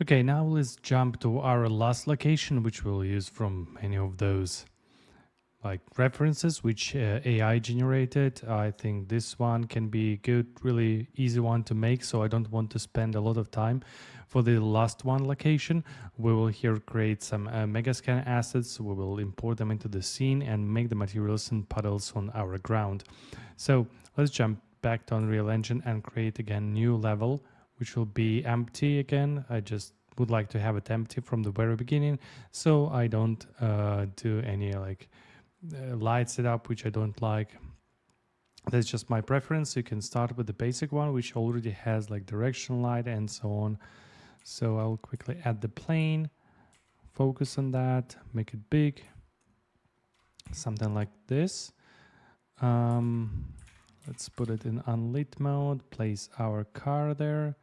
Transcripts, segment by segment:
Okay, now let's jump to our last location, which we'll use from any of those like references which AI generated. I think this one can be good, really easy one to make, so I don't want to spend a lot of time. For the last one location, we will here create some Megascan assets. We will import them into the scene and make the materials and puddles on our ground. So let's jump back to Unreal Engine and create again new level, which will be empty again. I just would like to have it empty from the very beginning, so I don't do any like light setup, which I don't like. That's just my preference. You can start with the basic one, which already has like direction light and so on. So I'll quickly add the plane, focus on that, make it big, something like this. Let's put it in unlit mode, place our car there,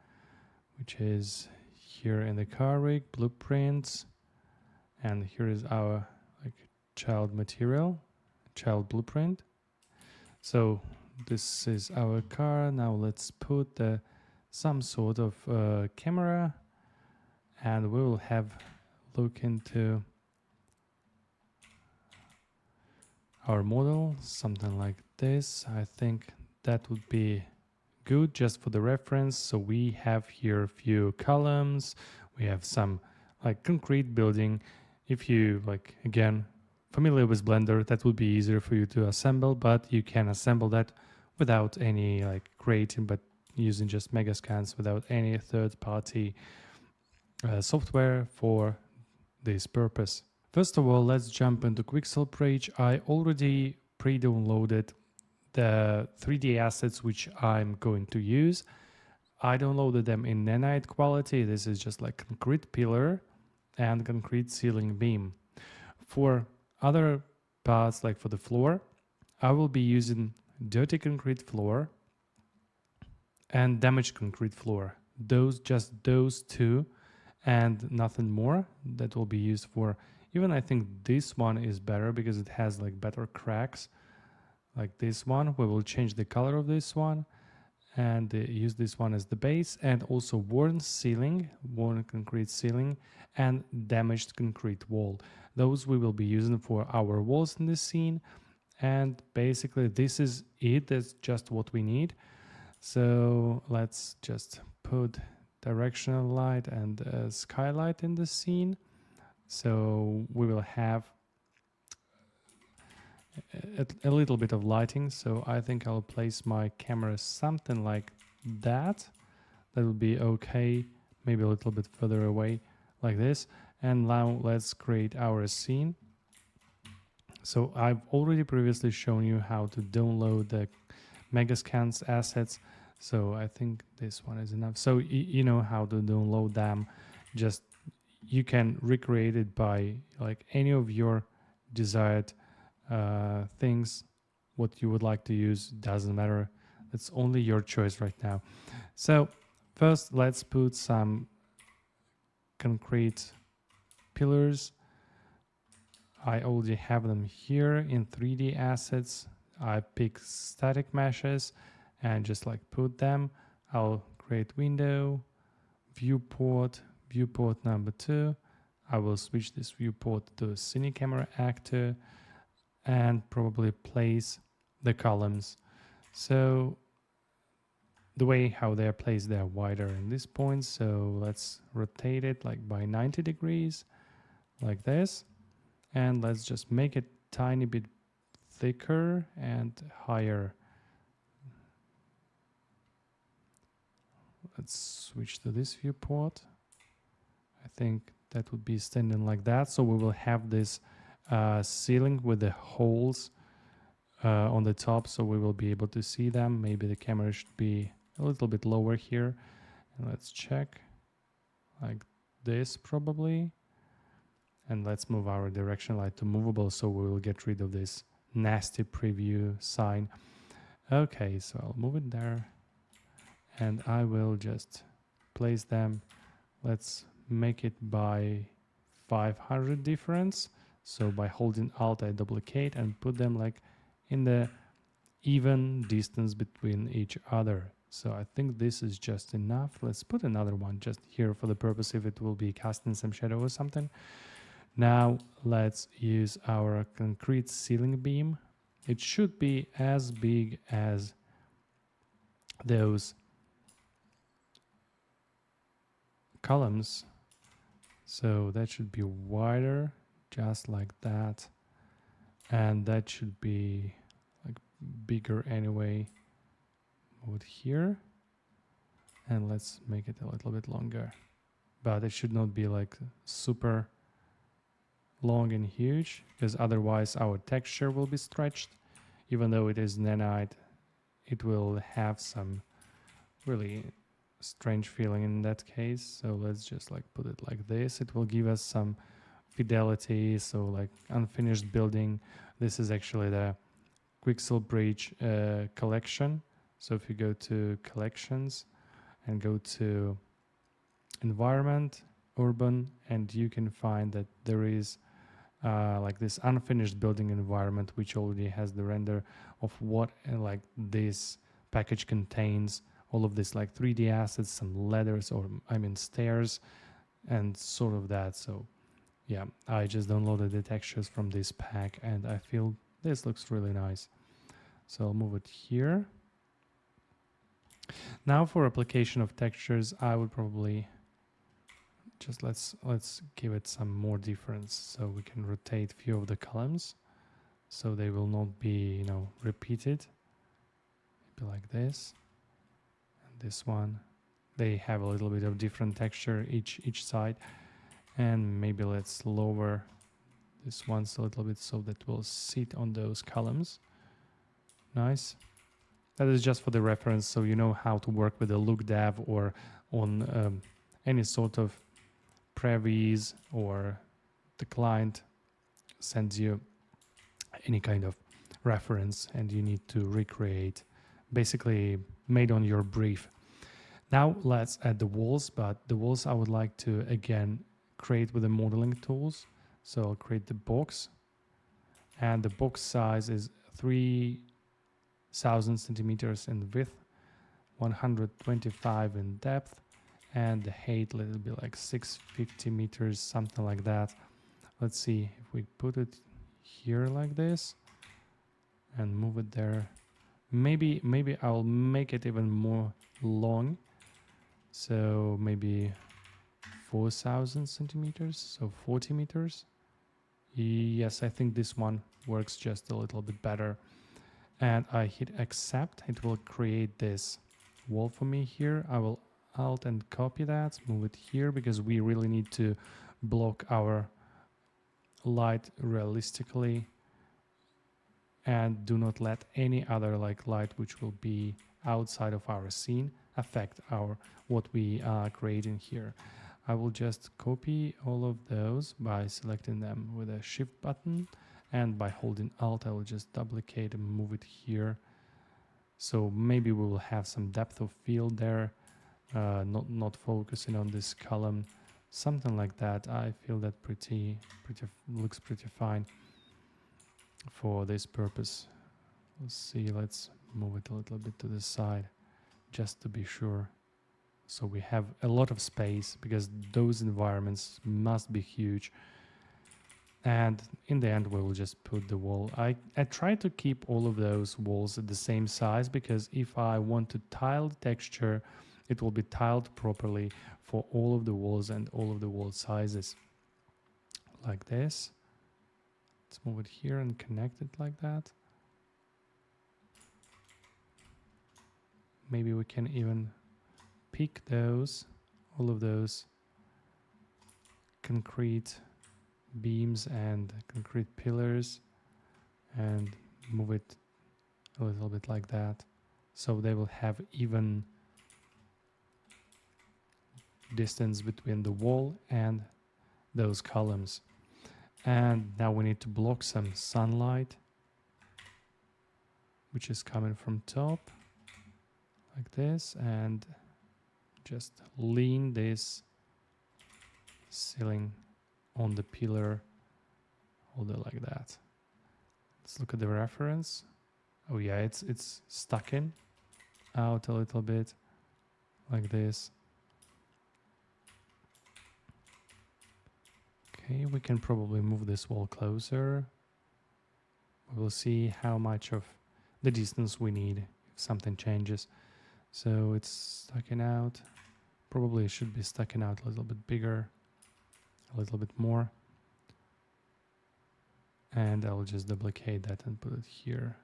which is here in the car rig, blueprints, and here is our like child material, child blueprint. So this is our car. Now let's put some sort of camera, and we will have look into our model, something like this. I think that would be good just for the reference. So we have here a few columns, we have some like concrete building. If you like again familiar with Blender, that would be easier for you to assemble, but you can assemble that without any like creating, but using just Megascans without any third-party software for this purpose. First of all, let's jump into Quixel page. I already pre-downloaded the 3D assets which I'm going to use. I downloaded them in nanite quality. This is just like concrete pillar and concrete ceiling beam. For other parts, like for the floor, I will be using dirty concrete floor and damaged concrete floor. Just those two and nothing more. That will be used for, even I think this one is better because it has like better cracks like this one. We will change the color of this one and use this one as the base, and also worn concrete ceiling and damaged concrete wall. Those we will be using for our walls in this scene. And basically this is it. That's just what we need. So let's just put directional light and skylight in the scene. So we will have a little bit of lighting. So I think I'll place my camera something like that. That will be okay. Maybe a little bit further away like this. And now let's create our scene. So I've already previously shown you how to download the Megascans assets. So I think this one is enough. So you know how to download them. Just you can recreate it by like any of your desired things. What you would like to use doesn't matter. It's only your choice right now. So first let's put some concrete pillars. I already have them here in 3D assets. I pick static meshes and just like put them. I'll create window, viewport number 2. I will switch this viewport to cine camera actor and probably place the columns. So the way how they're placed, they're wider in this point. So let's rotate it like by 90 degrees like this. And let's just make it tiny bit thicker and higher. Let's switch to this viewport. I think that would be standing like that. So we will have this ceiling with the holes on the top, so we will be able to see them. Maybe the camera should be a little bit lower here. And let's check like this probably. And let's move our direction light to movable, so we will get rid of this nasty preview sign. Okay, so I'll move it there and I will just place them. Let's make it by 500 difference. So by holding Alt, I duplicate and put them like in the even distance between each other. So I think this is just enough. Let's put another one just here for the purpose if it will be casting some shadow or something. Now let's use our concrete ceiling beam. It should be as big as those columns. So that should be wider, just like that. And that should be like bigger anyway. Move it here. And let's make it a little bit longer. But it should not be like super long and huge, because otherwise our texture will be stretched. Even though it is nanite, it will have some really strange feeling in that case. So let's just like put it like this. It will give us some fidelity. So like unfinished building. This is actually the Quixel bridge collection. So if you go to collections and go to environment, urban, and you can find that there is like this unfinished building environment, which already has the render of what like this package contains. All of this like 3D assets, some ladders, or I mean stairs, and sort of that. So yeah, I just downloaded the textures from this pack and I feel this looks really nice. So I'll move it here. Now for application of textures, I would probably just let's give it some more difference. So we can rotate few of the columns so they will not be, you know, repeated. Maybe like this. This one, they have a little bit of different texture each side, and maybe let's lower this one a little bit so that will sit on those columns. Nice. That is just for the reference, so you know how to work with a look dev or on any sort of previs, or the client sends you any kind of reference and you need to recreate, basically made on your brief. Now let's add the walls, but the walls I would like to again create with the modeling tools. So I'll create the box, and the box size is 3000 centimeters in width, 125 in depth, and the height a little bit like 650 meters, something like that. Let's see if we put it here like this and move it there. Maybe I'll make it even more long. So maybe 4000 centimeters, so 40 meters. Yes, I think this one works just a little bit better. And I hit accept. It will create this wall for me here. I will alt and copy that, move it here, because we really need to block our light realistically, and do not let any other like light which will be outside of our scene affect our what we are creating here. I will just copy all of those by selecting them with a shift button, and by holding alt I will just duplicate and move it here. So maybe we will have some depth of field there, not focusing on this column, something like that. I feel that looks pretty fine for this purpose. Let's see, let's move it a little bit to the side just to be sure. So we have a lot of space, because those environments must be huge. And in the end, we will just put the wall. I try to keep all of those walls at the same size, because if I want to tile the texture, it will be tiled properly for all of the walls and all of the wall sizes. Like this. Let's move it here and connect it like that. Maybe we can even pick those, all of those concrete beams and concrete pillars, and move it a little bit like that, so they will have even distance between the wall and those columns. And now we need to block some sunlight which is coming from top like this, and just lean this ceiling on the pillar, hold it like that. Let's look at the reference. Oh yeah, it's stuck in. out a little bit like this. Okay, we can probably move this wall closer. We'll see how much of the distance we need if something changes. So it's sticking out. Probably it should be sticking out a little bit bigger, a little bit more. And I'll just duplicate that and put it here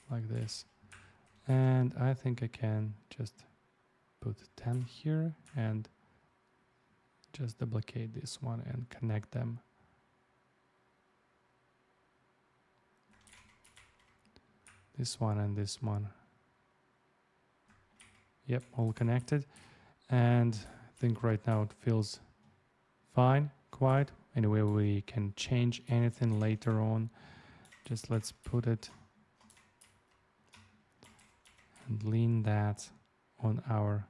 like this. And I think I can just put 10 here and just duplicate this one and connect them. This one and this one. Yep, all connected. And I think right now it feels fine, quite. Anyway, we can change anything later on. Just let's put it and lean that on our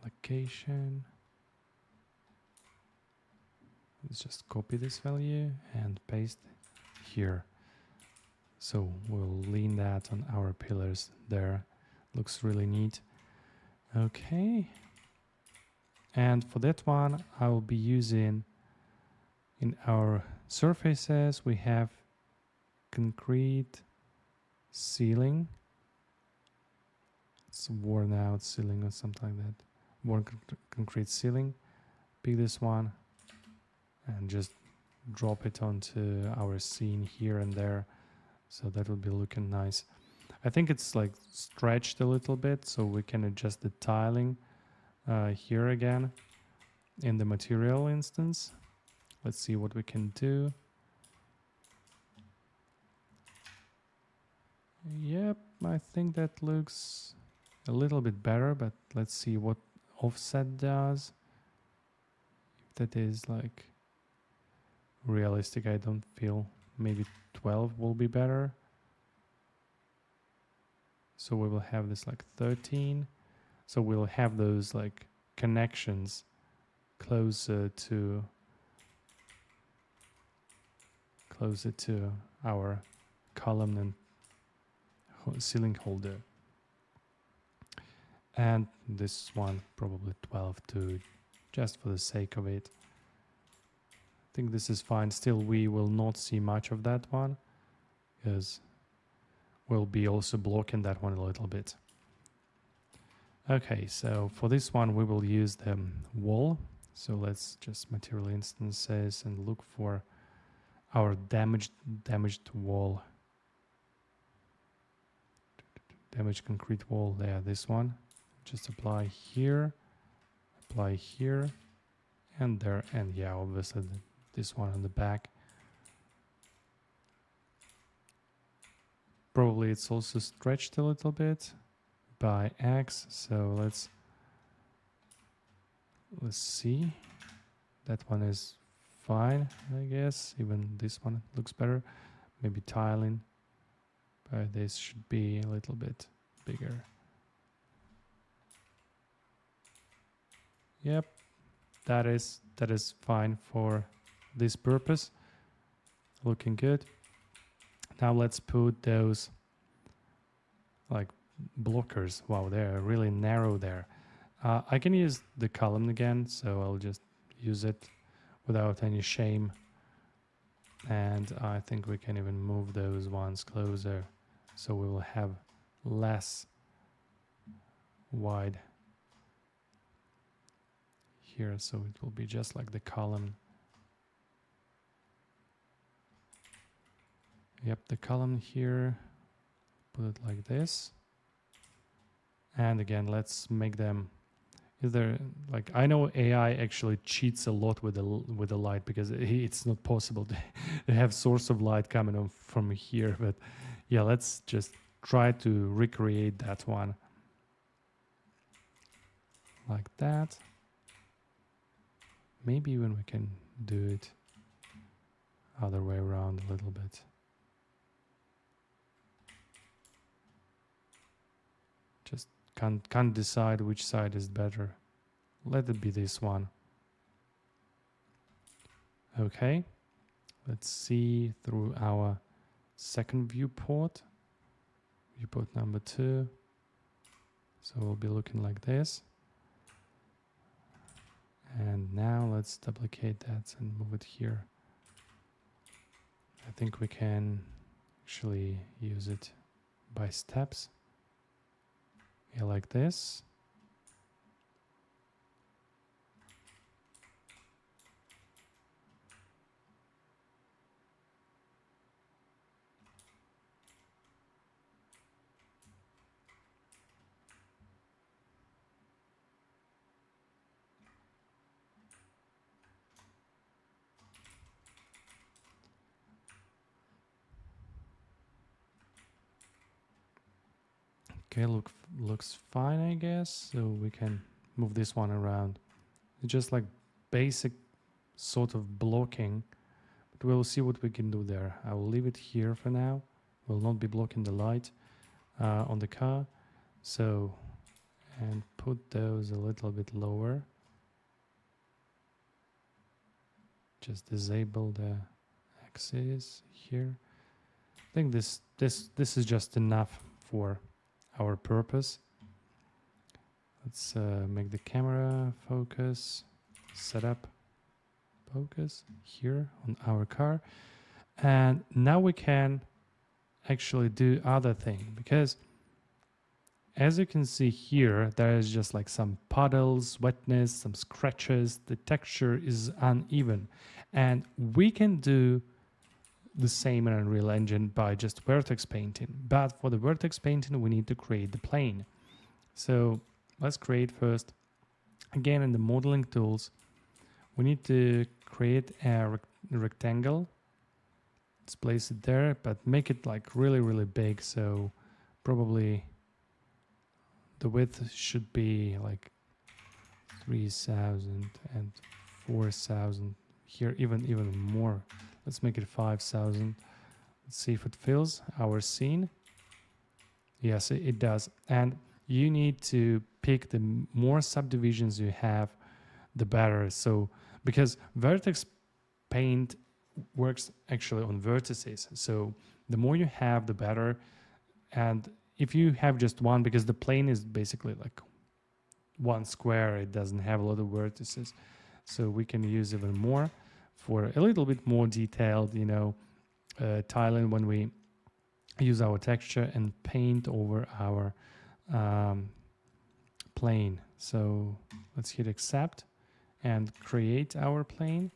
location. Let's just copy this value and paste here. So we'll lean that on our pillars there. Looks really neat. Okay. And for that one, I will be using in our surfaces, we have concrete ceiling. It's worn out ceiling or something like that. Worn concrete ceiling. Pick this one and just drop it onto our scene here and there. So that would be looking nice. I think it's like stretched a little bit, so we can adjust the tiling here again in the material instance. Let's see what we can do. Yep, I think that looks a little bit better, but let's see what offset does. If that is like realistic, I don't feel maybe 12 will be better. So we will have this like 13. So we'll have those like connections closer to our column and ceiling holder. And this one probably 12 too, just for the sake of it. I think this is fine. Still, we will not see much of that one because we'll be also blocking that one a little bit. Okay, so for this one, we will use the wall. So let's just material instances and look for our damaged wall. Damaged concrete wall there, this one. Just apply here, and there, and yeah, obviously this one on the back. Probably it's also stretched a little bit by X, so let's see. That one is fine, I guess. Even this one looks better. Maybe tiling, but this should be a little bit bigger. Yep, that is fine for this purpose. Looking good. Now let's put those like blockers. Wow, they're really narrow there. I can use the column again, so I'll just use it without any shame. And I think we can even move those ones closer, so we will have less wide here, so it will be just like the column. Yep, the column here, put it like this. And again, let's make them, is there, like, I know AI actually cheats a lot with the light, because it's not possible to have source of light coming on from here, but yeah, let's just try to recreate that one. Like that. Maybe even we can do it other way around a little bit. Just can't decide which side is better. Let it be this one. Okay, Let's see through our second viewport number 2. So we'll be looking like this. And now let's duplicate that and move it here. I think we can actually use it by steps. Yeah, like this. Okay, looks fine, I guess. So we can move this one around. It's just like basic sort of blocking, but we'll see what we can do there. I will leave it here for now. Will not be blocking the light on the car. So, and put those a little bit lower. Just disable the axis here. I think this is just enough for our purpose. Let's make the camera focus, set up focus here on our car. And now we can actually do other thing, because as you can see here, there is just like some puddles, wetness, some scratches. The texture is uneven. And we can do the same in Unreal Engine by just vertex painting. But for the vertex painting, we need to create the plane. So let's create first. Again, in the modeling tools, we need to create a rectangle. Let's place it there, but make it like really, really big. So probably the width should be like 3,000 and 4,000 here, even more. Let's make it 5,000. Let's see if it fills our scene. Yes, it does. And you need to pick the more subdivisions you have, the better. So because vertex paint works actually on vertices. So the more you have, the better. And if you have just one, because the plane is basically like one square, it doesn't have a lot of vertices. So we can use even more for a little bit more detailed, tiling when we use our texture and paint over our plane. So let's hit accept and create our plane.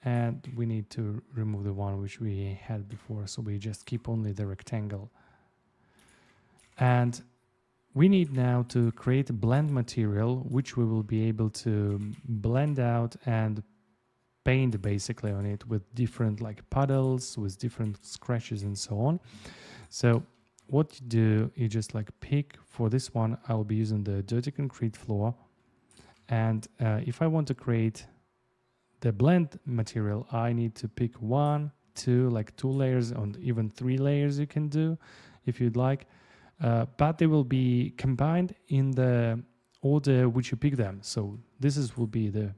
And we need to remove the one which we had before. So we just keep only the rectangle. And we need now to create a blend material, which we will be able to blend out and paint basically on it with different like puddles, with different scratches and so on. So what you do, you just like pick, for this one, I'll be using the dirty concrete floor. And if I want to create the blend material, I need to pick 1, 2, like 2 layers, and even 3 layers you can do if you'd like. But they will be combined in the order which you pick them. So this will be the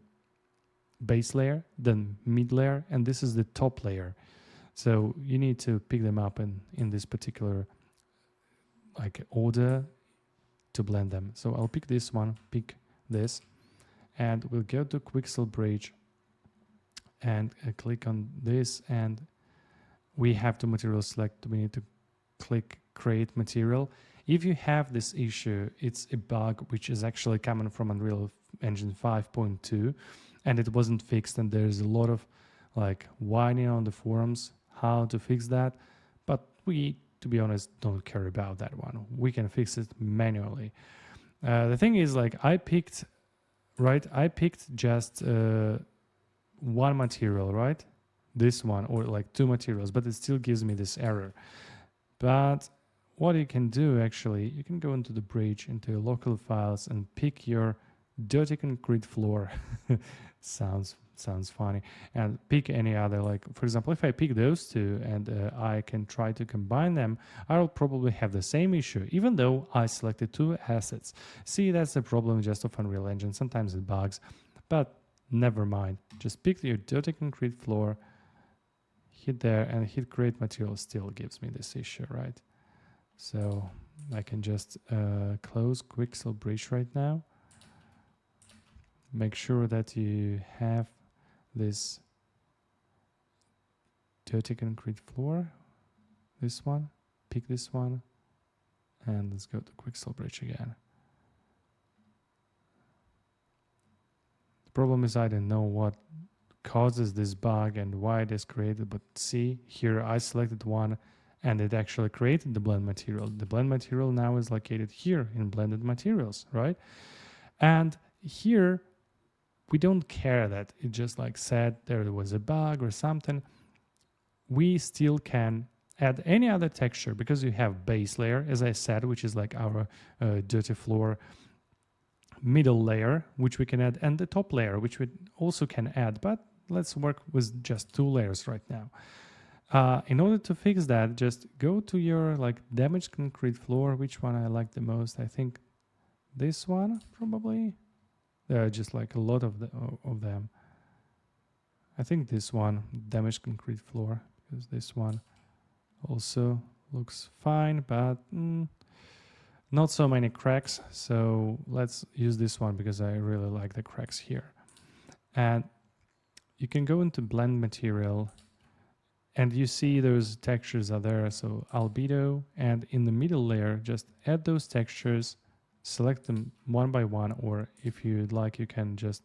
base layer, then mid layer, and this is the top layer. So you need to pick them up in this particular like order to blend them. So I'll pick this one, pick this, and we'll go to Quixel Bridge and click on this, and we have to material select. We need to click create material. If you have this issue, it's a bug which is actually coming from Unreal Engine 5.2, and it wasn't fixed, and there's a lot of like whining on the forums how to fix that, but we, to be honest, don't care about that one. We can fix it manually. The thing is, like, I picked just one material, right? This one, or like 2 materials, but it still gives me this error. But what you can do, actually, you can go into the bridge, into your local files, and pick your dirty concrete floor. Sounds funny. And pick any other, like, for example, if I pick those 2 and I can try to combine them, I'll probably have the same issue, even though I selected 2 assets. See, that's the problem just of Unreal Engine. Sometimes it bugs, but never mind. Just pick your dirty concrete floor, hit there, and hit create material still gives me this issue, right? So I can just close Quixel bridge right now. Make sure that you have this dirty concrete floor, this one, pick this one, and let's go to Quixel bridge again. The problem is I don't know what causes this bug and why it is created, but see here I selected one and it actually created the blend material. The blend material now is located here in blended materials, right? And here we don't care that it just like said there was a bug or something. We still can add any other texture because you have base layer, as I said, which is like our dirty floor, middle layer, which we can add, and the top layer, which we also can add, but let's work with just 2 layers right now. In order to fix that, just go to your like damaged concrete floor. Which one I like the most? I think this one probably. There are just like a lot of them. I think this one, damaged concrete floor, because this one also looks fine, but not so many cracks. So let's use this one because I really like the cracks here. And you can go into blend material and you see those textures are there. So albedo, and in the middle layer, just add those textures, select them one by one, or if you'd like, you can just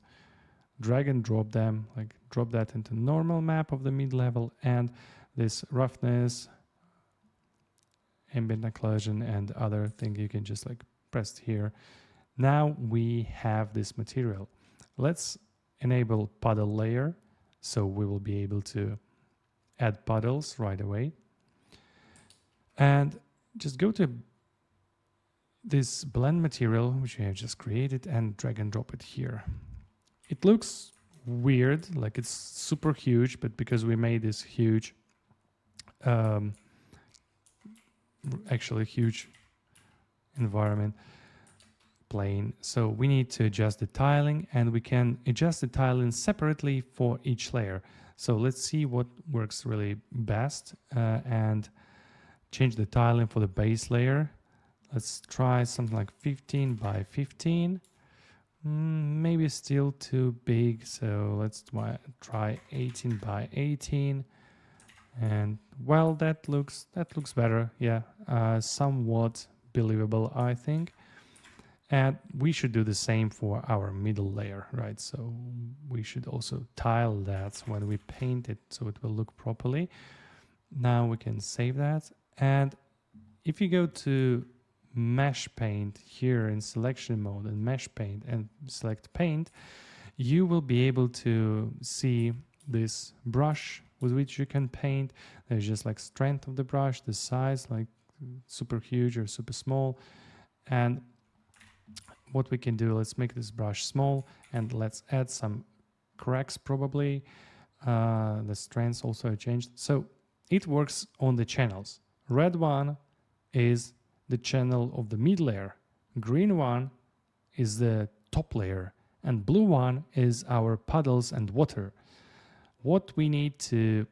drag and drop them, like drop that into normal map of the mid-level, and this roughness, ambient occlusion, and other thing you can just like press here. Now we have this material. Let's enable puddle layer, so we will be able to add puddles right away. And just go to this blend material, which we have just created, and drag and drop it here. It looks weird, like it's super huge, but because we made this huge, actually huge environment plane, so we need to adjust the tiling, and we can adjust the tiling separately for each layer. So let's see what works really best and change the tiling for the base layer. Let's try something like 15 by 15. Maybe still too big, so let's try 18 by 18. And well, that looks better. Yeah, somewhat believable, I think. And we should do the same for our middle layer, right? So we should also tile that when we paint it so it will look properly. Now we can save that. And if you go to mesh paint here in selection mode and mesh paint and select paint, you will be able to see this brush with which you can paint. There's just like strength of the brush, the size, like super huge or super small. And what we can do, let's make this brush small and let's add some cracks probably. The strengths also changed. So it works on the channels. Red one is the channel of the mid layer. Green one is the top layer. And blue one is our puddles and water. What we need to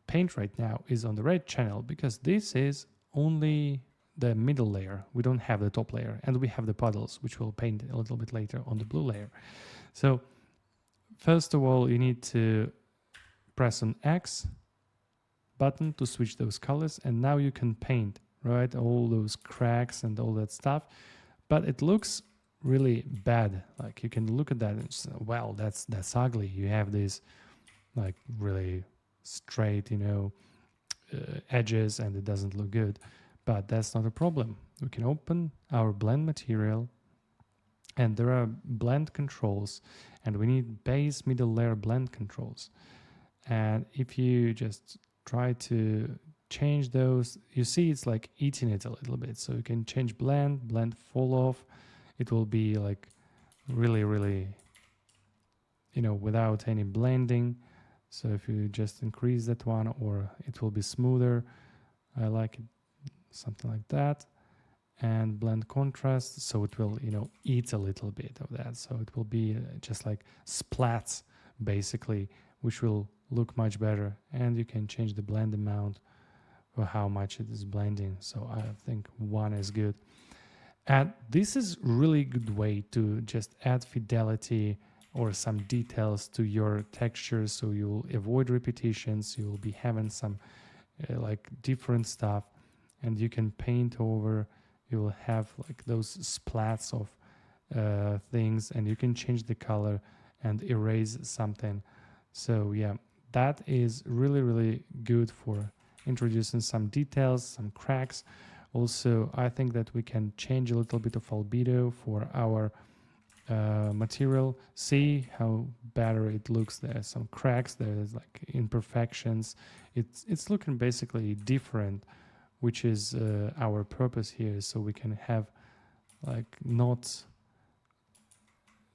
paint right now is on the red channel because this is only the middle layer. We don't have the top layer, and we have the puddles, which we'll paint a little bit later on the blue layer. So first of all, you need to press on X button to switch those colors, and now you can paint, right? All those cracks and all that stuff, but it looks really bad. Like you can look at that and say, well, that's ugly. You have these like really straight, edges, and it doesn't look good. But that's not a problem. We can open our blend material, and there are blend controls, and we need base middle layer blend controls. And if you just try to change those, you see it's like eating it a little bit. So you can change blend fall off. It will be like really, really, without any blending. So if you just increase that one, or it will be smoother. I like it something like that. And blend contrast, so it will eat a little bit of that, so it will be just like splats basically, which will look much better. And you can change the blend amount for how much it is blending. So I think 1 is good. And this is really good way to just add fidelity or some details to your textures, so you'll avoid repetitions. You'll be having some like different stuff, and you can paint over. You will have like those splats of things, and you can change the color and erase something. So yeah, that is really good for introducing some details, some cracks. Also, I think that we can change a little bit of albedo for our material. See how better it looks. There's some cracks, there's like imperfections. It's looking basically different, which is our purpose here, so we can have like not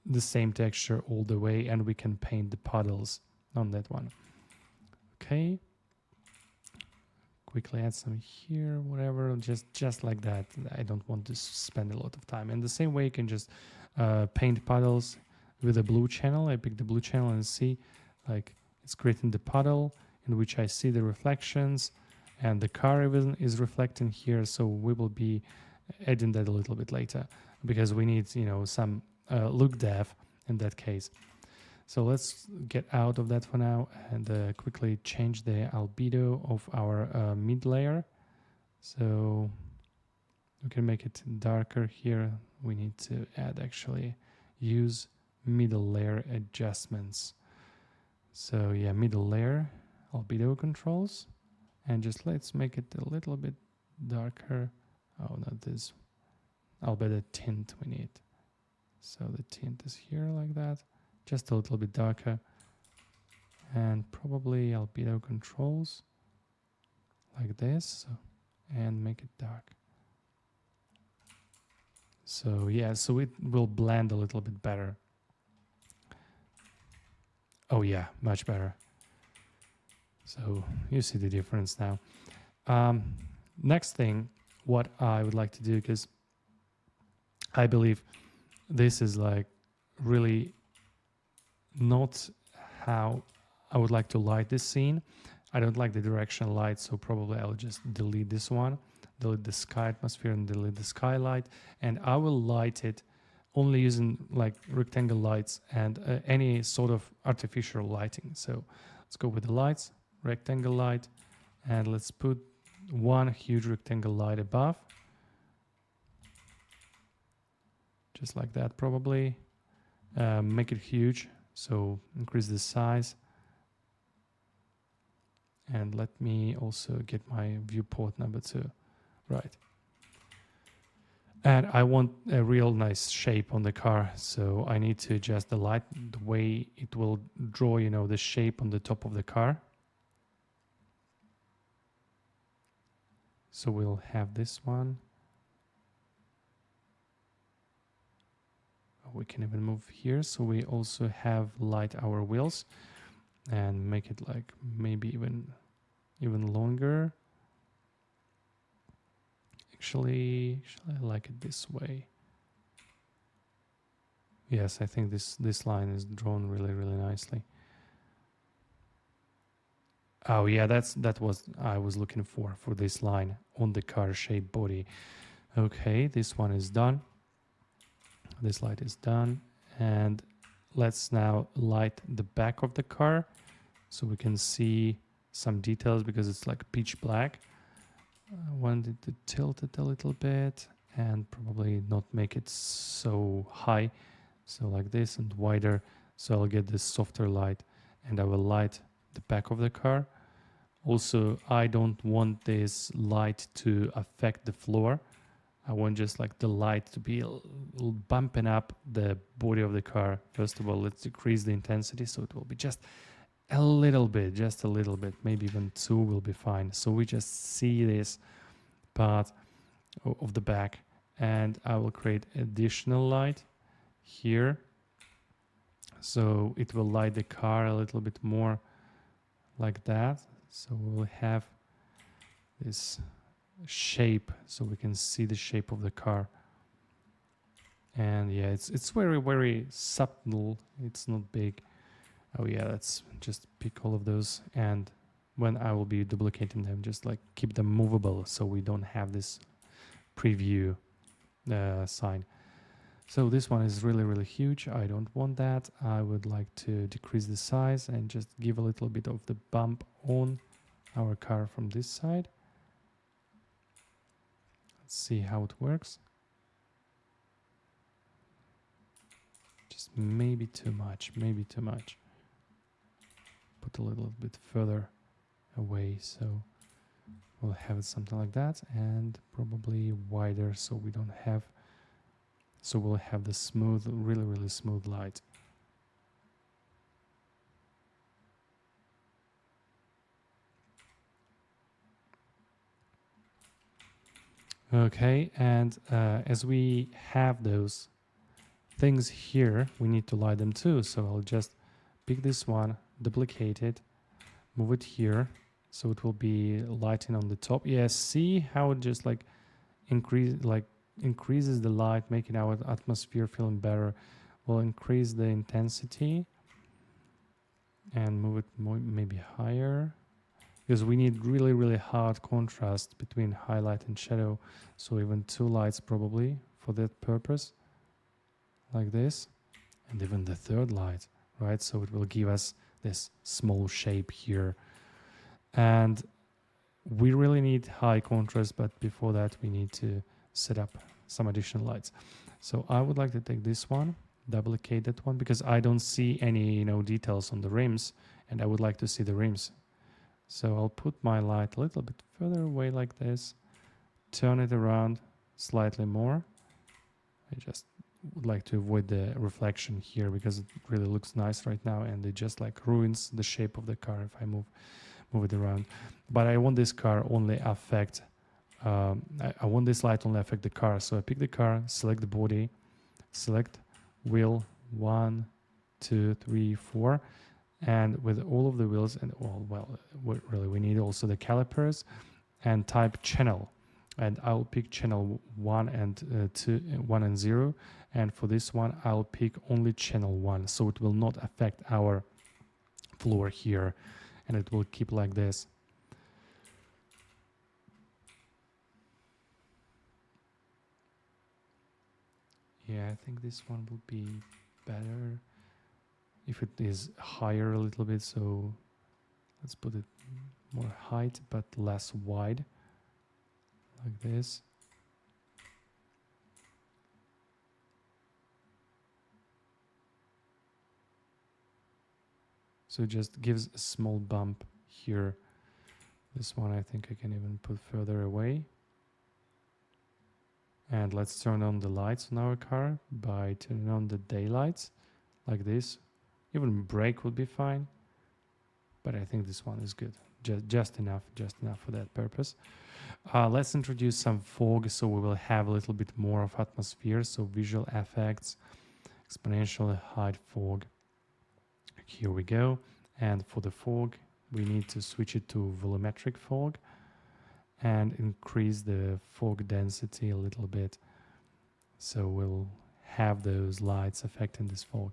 the same texture all the way, and we can paint the puddles on that one. Okay, quickly add some here, whatever, just like that. I don't want to spend a lot of time. And the same way you can just paint puddles with a blue channel. I pick the blue channel and see like it's creating the puddle in which I see the reflections, and the car even is reflecting here. So we will be adding that a little bit later, because we need, you know, some look depth in that case. So let's get out of that for now and quickly change the albedo of our mid layer. So we can make it darker here. We need to add actually use middle layer adjustments. So yeah, middle layer albedo controls, and just let's make it a little bit darker. Oh, not this albedo tint we need. So the tint is here like that, just a little bit darker, and probably albedo controls like this, and make it dark. So yeah, so it will blend a little bit better. Oh yeah, much better. So you see the difference now. Next thing, what I would like to do, because I believe this is like really not how I would like to light this scene. I don't like the directional light, so probably I'll just delete this one, delete the sky atmosphere and delete the skylight, and I will light it only using like rectangle lights and any sort of artificial lighting. So let's go with the lights, rectangle light, and let's put one huge rectangle light above, just like that probably. Make it huge, so increase the size. And let me also get my viewport number 2. Right. And I want a real nice shape on the car, so I need to adjust the light, the way it will draw, you know, the shape on the top of the car. So we'll have this one. We can even move here, so we also have light our wheels and make it like maybe even longer. Actually I like it this way. Yes, I think this line is drawn really nicely. Oh yeah, that was I was looking for this line on the car shape body. Okay, this one is done. This light is done, and let's now light the back of the car so we can see some details, because it's like pitch black. I wanted to tilt it a little bit and probably not make it so high, so like this, and wider, so I'll get this softer light and I will light the back of the car. Also, I don't want this light to affect the floor. I want just like the light to be bumping up the body of the car. First of all, let's decrease the intensity, so it will be just a little bit, maybe even 2 will be fine. So we just see this part of the back, and I will create additional light here, so it will light the car a little bit more like that. So we'll have this shape, so we can see the shape of the car. And yeah, it's very subtle, it's not big. Oh yeah, let's just pick all of those, and when I will be duplicating them, just like keep them movable so we don't have this preview sign. So this one is really huge. I don't want that. I would like to decrease the size and just give a little bit of the bump on our car from this side. Let's see how it works. Just maybe too much, maybe too much. Put a little bit further away, so we'll have it something like that, and probably wider so we don't have, so we'll have the smooth, really smooth light. Okay, and as we have those things here, we need to light them too. So I'll just pick this one, duplicate it, move it here, so it will be lighting on the top. Yeah, see how it just like increases the light, making our atmosphere feeling better. We'll increase the intensity and move it maybe higher, because we need really hard contrast between highlight and shadow. So even 2 lights probably for that purpose, like this, and even the 3rd light, right? So it will give us this small shape here. And we really need high contrast, but before that we need to set up some additional lights. So I would like to take this one, duplicate that one, because I don't see any details on the rims, and I would like to see the rims. So I'll put my light a little bit further away like this, turn it around slightly more. I just would like to avoid the reflection here because it really looks nice right now, and it just like ruins the shape of the car if I move it around. But I want this car only affect, I want this light only affect the car. So I pick the car, select the body, select wheel 1, 2, 3, 4. And with all of the wheels, and we need also the calipers, and type channel, and I'll pick channel 1 and 2, 1 and 0, and for this one I'll pick only channel 1, so it will not affect our floor here, and it will keep like this. Yeah, I think this one will be better if it is higher a little bit, so let's put it more height but less wide, like this. So it just gives a small bump here. This one I think I can even put further away. And let's turn on the lights on our car by turning on the daylights, like this. Even brake would be fine, but I think this one is good. Just enough for that purpose. Let's introduce some fog, so we will have a little bit more of atmosphere. So visual effects, exponentially hide fog. Here we go. And for the fog, we need to switch it to volumetric fog and increase the fog density a little bit. So we'll have those lights affecting this fog.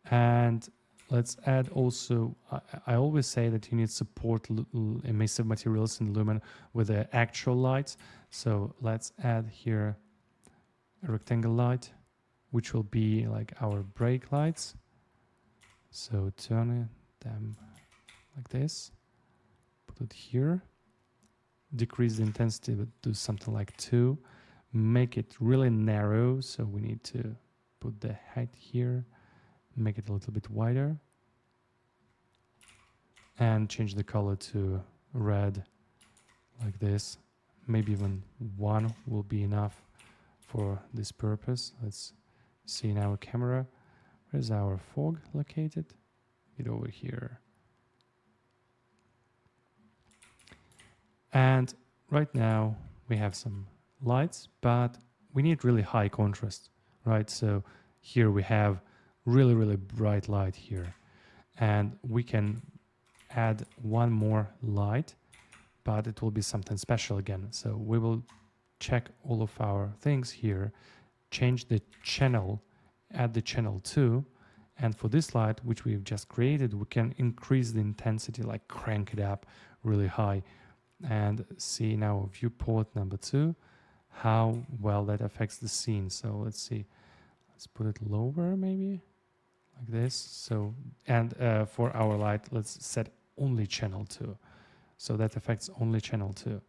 And let's add also, I always say that you need support emissive materials in Lumen with the actual lights. So let's add here a rectangle light, which will be like our brake lights. So turn them like this, put it here, decrease the intensity to something like 2, make it really narrow. So we need to put the height here, make it a little bit wider, and change the color to red like this. Maybe even 1 will be enough for this purpose. Let's see in our camera. Where's our fog located? Get over here. And right now we have some lights, but we need really high contrast, right? So here we have really bright light here, and we can add 1 more light, but it will be something special again. So we will check all of our things here, change the channel, add the channel 2, And for this light, which we've just created, we can increase the intensity, like crank it up really high. And see now viewport number 2, how well that affects the scene. So let's see, let's put it lower maybe, like this. So, and for our light, let's set only channel 2. So that affects only channel 2.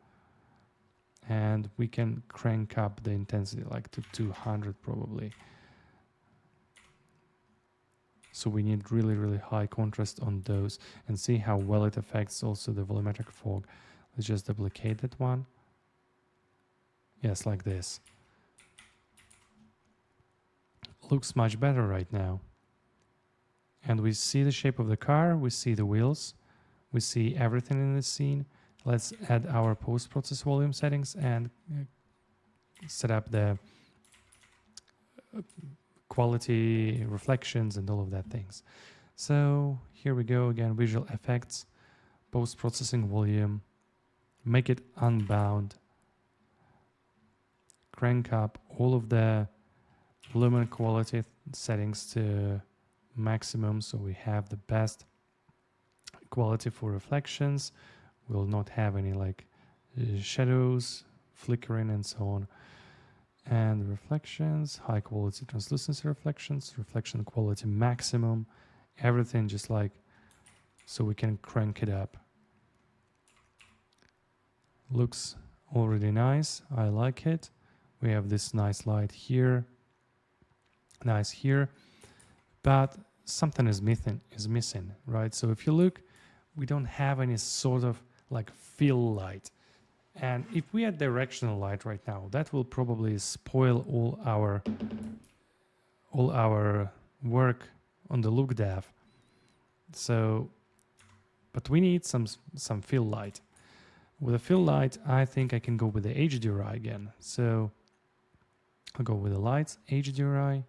And we can crank up the intensity like to 200 probably. So we need really, really high contrast on those, and see how well it affects also the volumetric fog. Let's just duplicate that one. Yes, like this. Looks much better right now. And we see the shape of the car, we see the wheels, we see everything in the scene. Let's add our post-process volume settings and set up the quality, reflections, and all of that things. So here we go again, visual effects, post-processing volume, make it unbound, crank up all of the lumen quality settings to maximum, so we have the best quality for reflections. We'll not have any like shadows, flickering, and so on. And reflections, high quality translucency reflections, reflection quality maximum, everything just like, so we can crank it up. Looks already nice, I like it. We have this nice light here, nice here, but something is missing, right? So if you look, we don't have any sort of like fill light. And if we add directional light right now, that will probably spoil all our work on the look dev. So, but we need some fill light. With a fill light, I think I can go with the HDRI again. So I'll go with the lights, HDRI,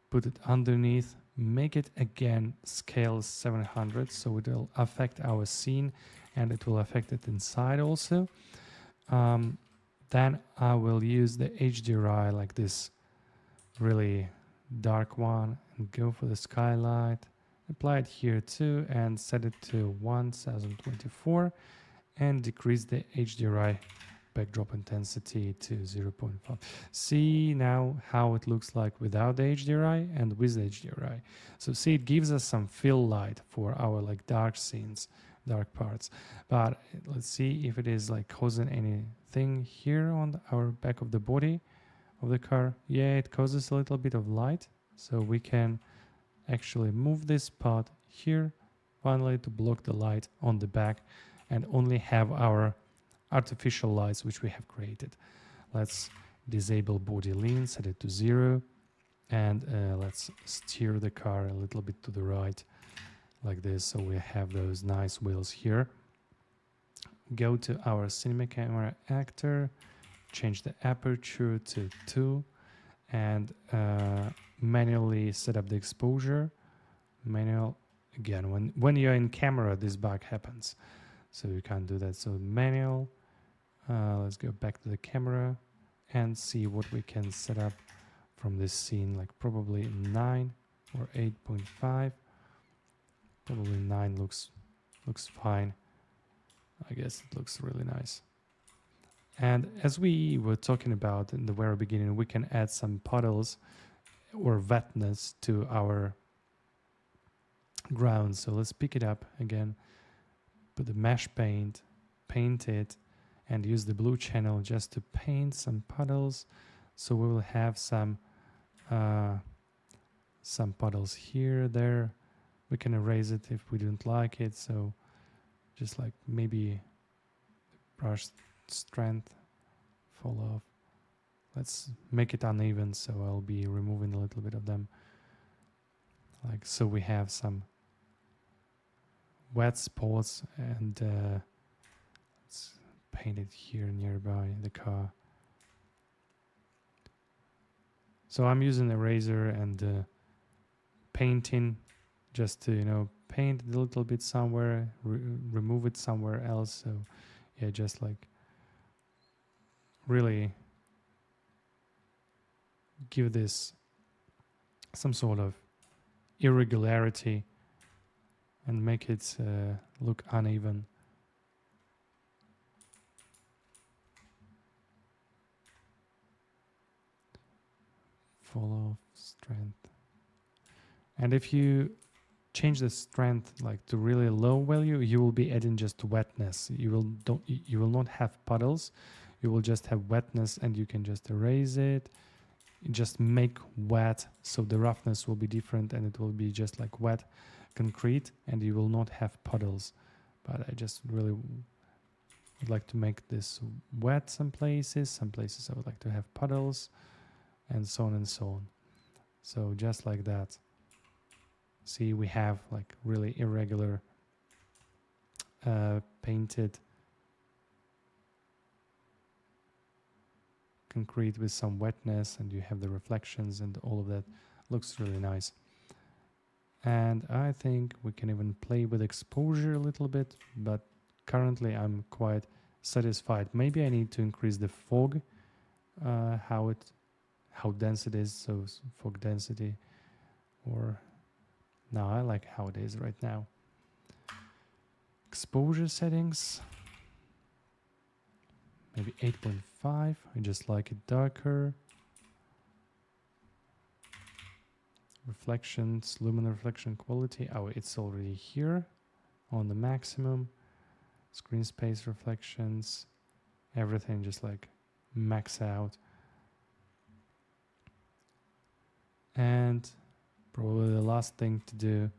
put it underneath, make it again scale 700, so it will affect our scene and it will affect it inside also. Then I will use the HDRI like this really dark one and go for the skylight, apply it here too and set it to 1024 and decrease the HDRI backdrop intensity to 0.5. See now how it looks like without the HDRI and with the HDRI. So see, it gives us some fill light for our like dark scenes, dark parts. But let's see if it is like causing anything here on our back of the body of the car. Yeah, it causes a little bit of light. So we can actually move this part here finally to block the light on the back and only have our artificial lights which we have created. Let's disable body lean, set it to 0, and let's steer the car a little bit to the right like this, so we have those nice wheels here. Go to our cinema camera actor, change the aperture to 2, and manually set up the exposure. Manual again, when you're in camera this bug happens, so you can't do that. So manual, let's go back to the camera and see what we can set up from this scene, like probably 9 or 8.5. Probably 9 looks fine. I guess it looks really nice. And as we were talking about in the very beginning, we can add some puddles or wetness to our ground. So let's pick it up again, put the mesh paint, paint it, and use the blue channel just to paint some puddles. So we will have some puddles here, there. We can erase it if we don't like it. So just like maybe brush strength fall off. Let's make it uneven, so I'll be removing a little bit of them. Like so, we have some wet spots, and let's paint it here nearby the car. So I'm using a razor and painting just to paint it a little bit somewhere, remove it somewhere else. So yeah, just like really give this some sort of irregularity and make it look uneven. Follow strength. And if you change the strength like to really low value, you will be adding just wetness. You will not have puddles. You will just have wetness, and you can just erase it. Just make wet, so the roughness will be different, and it will be just like wet concrete, and you will not have puddles. But I just really would like to make this wet some places I would like to have puddles, and so on and so on. So just like that. See, we have like really irregular painted concrete with some wetness, and you have the reflections, and all of that looks really nice. And I think we can even play with exposure a little bit, but currently I'm quite satisfied. Maybe I need to increase the fog, how dense it is, so fog density, or no, I like how it is right now. Exposure settings, maybe 8.5. I just like it darker. Reflections, lumen reflection quality. Oh, it's already here on the maximum. Screen space reflections, everything just like max out. And probably the last thing to do,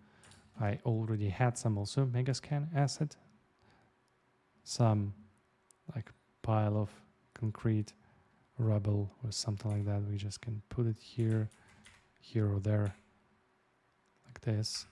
I already had some also Megascan asset, some like pile of concrete, rubble or something like that. We just can put it here or there, like this.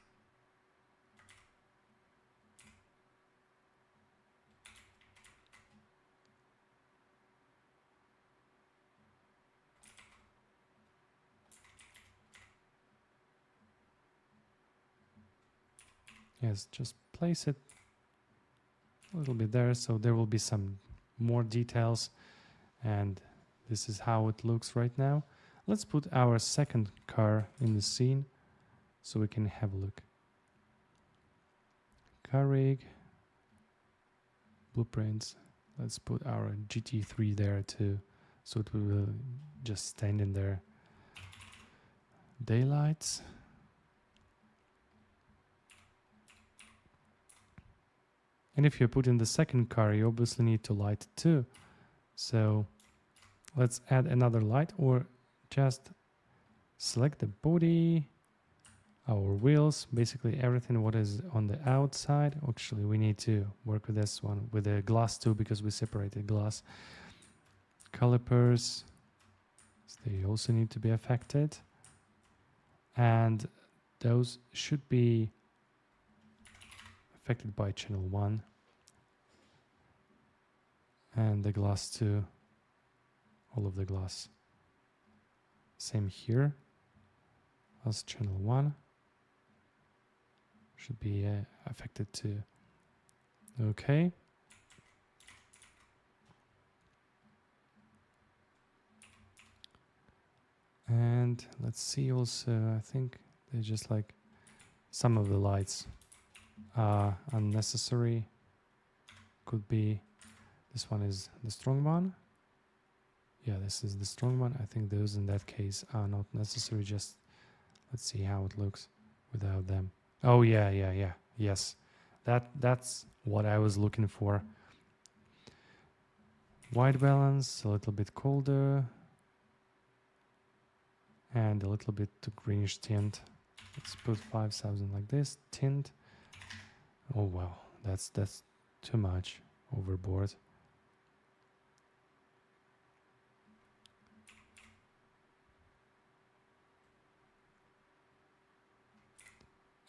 Yes, just place it a little bit there, so there will be some more details, and this is how it looks right now. Let's put our second car in the scene so we can have a look. Car rig, blueprints. Let's put our GT3 there too, so it will just stand in there. Daylights. And if you put in the second car, you obviously need to light it too. So let's add another light, or just select the body, our wheels, basically everything what is on the outside. Actually, we need to work with this one, with the glass too, because we separated glass. Calipers, so they also need to be affected. And those should be affected by channel 1. And the glass too, all of the glass. Same here as channel 1. Should be affected too. Okay. And let's see also, I think they're just like some of the lights are unnecessary. Could be this one is the strong one. Yeah, this is the strong one. I think those in that case are not necessary. Just let's see how it looks without them. Oh yeah. Yes. That's what I was looking for. White balance, a little bit colder. And a little bit to greenish tint. Let's put 5000 like this. Tint. Oh wow, that's too much. Overboard.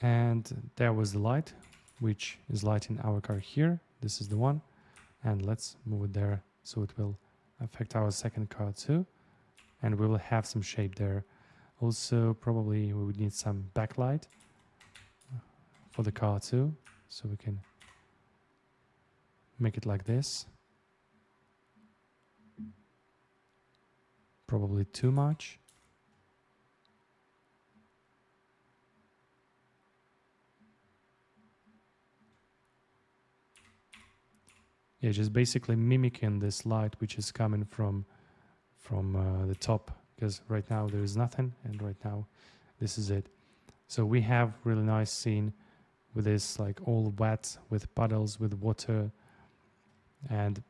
And there was the light, which is lighting our car here. This is the one. And let's move it there so it will affect our second car too. And we will have some shape there. Also, probably we would need some backlight for the car too. So we can make it like this. Probably too much. yeah, just basically mimicking this light which is coming from the top, because right now there is nothing, and right now this is it. So we have really nice scene with this like all wet with puddles with water, and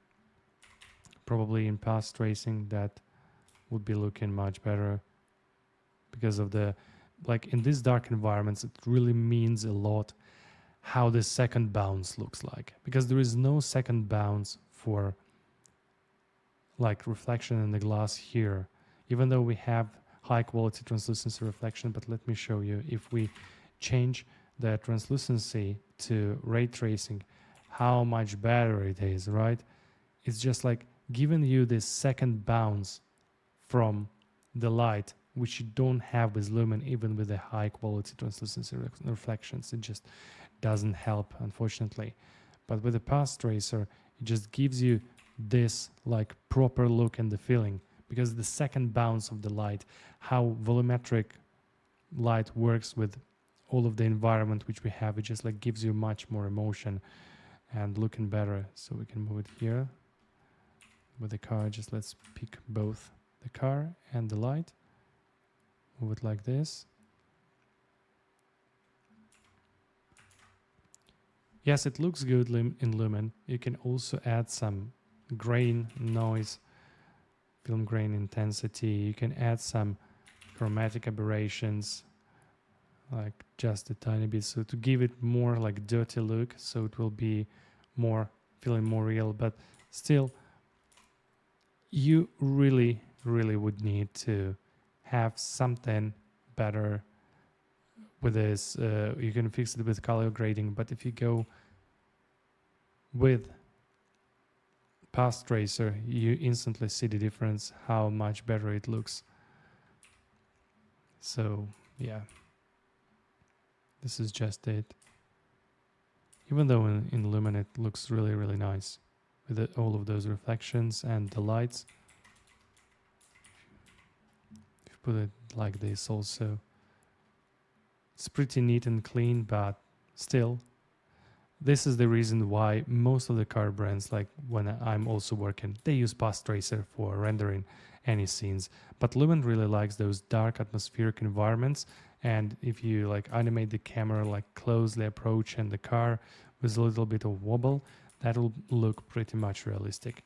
probably in past tracing that would be looking much better, because of the, like in these dark environments it really means a lot how the second bounce looks like, because there is no second bounce for like reflection in the glass here, even though we have high quality translucency reflection. But let me show you, if we change the translucency to ray tracing, how much better it is, right? It's just like giving you this second bounce from the light, which you don't have with lumen, even with the high quality translucency reflections. It just doesn't help, unfortunately. But with the path tracer, it just gives you this like proper look and the feeling, because the second bounce of the light, how volumetric light works with all of the environment which we have, it just like gives you much more emotion and looking better. So we can move it here with the car. Just let's pick both the car and the light, move it like this. Yes, it looks good in lumen. You can also add some grain noise, film grain intensity. You can add some chromatic aberrations, like just a tiny bit, so to give it more like dirty look, so it will be more feeling more real. But still, you really would need to have something better with this. You can fix it with color grading, but if you go with path tracer, you instantly see the difference, how much better it looks. So yeah, this is just it. Even though in lumen it looks really nice with all of those reflections and the lights. If you put it like this also, it's pretty neat and clean, but still, this is the reason why most of the car brands, like when I'm also working, they use path tracer for rendering any scenes. But Lumen really likes those dark atmospheric environments, and if you like animate the camera like closely approaching the car with a little bit of wobble, that will look pretty much realistic.